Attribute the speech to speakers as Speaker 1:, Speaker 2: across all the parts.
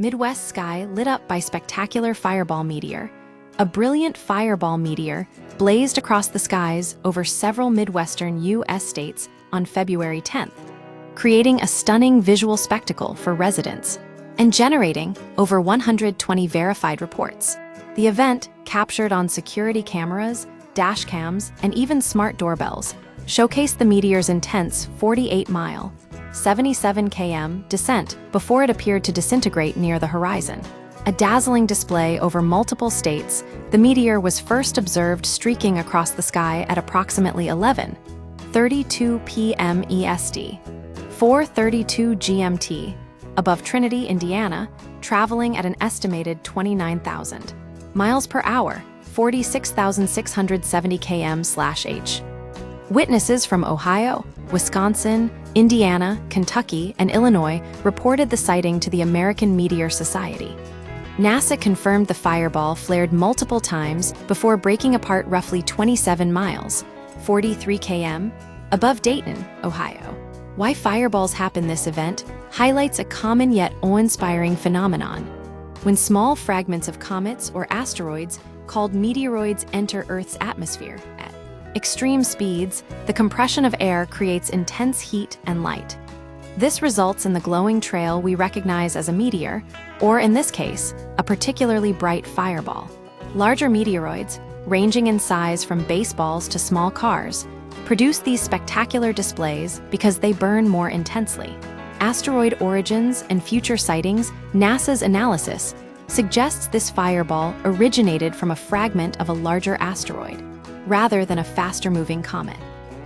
Speaker 1: Midwest sky lit up by spectacular fireball meteor. A brilliant fireball meteor blazed across the skies over several Midwestern U.S. states on February 10th, creating a stunning visual spectacle for residents and generating over 120 verified reports. The event, captured on security cameras, dash cams, and even smart doorbells, showcased the meteor's intense 48-mile, 77 km descent before it appeared to disintegrate near the horizon. A dazzling display over multiple states, the meteor was first observed streaking across the sky at approximately 11:32 p.m. EST, 4:32 GMT, above Trinity, Indiana, traveling at an estimated 29,000 miles per hour, 46,670 km/h. Witnesses from Ohio, Wisconsin, Indiana, Kentucky, and Illinois reported the sighting to the American Meteor Society. NASA confirmed the fireball flared multiple times before breaking apart roughly 27 miles, 43 km, above Dayton, Ohio. Why fireballs happen this event highlights a common yet awe-inspiring phenomenon. When small fragments of comets or asteroids called meteoroids enter Earth's atmosphere at extreme speeds, the compression of air creates intense heat and light. This results in the glowing trail we recognize as a meteor, or in this case, a particularly bright fireball. Larger meteoroids, ranging in size from baseballs to small cars, produce these spectacular displays because they burn more intensely. Asteroid origins and future sightings, NASA's analysis suggests this fireball originated from a fragment of a larger asteroid, rather than a faster-moving comet.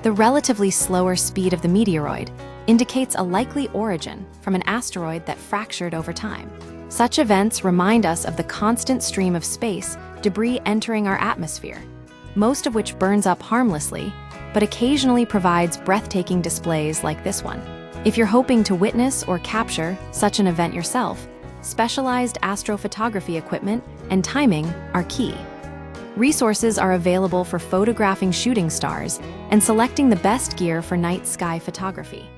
Speaker 1: The relatively slower speed of the meteoroid indicates a likely origin from an asteroid that fractured over time. Such events remind us of the constant stream of space debris entering our atmosphere, most of which burns up harmlessly, but occasionally provides breathtaking displays like this one. If you're hoping to witness or capture such an event yourself, specialized astrophotography equipment and timing are key. Resources are available for photographing shooting stars and selecting the best gear for night sky photography.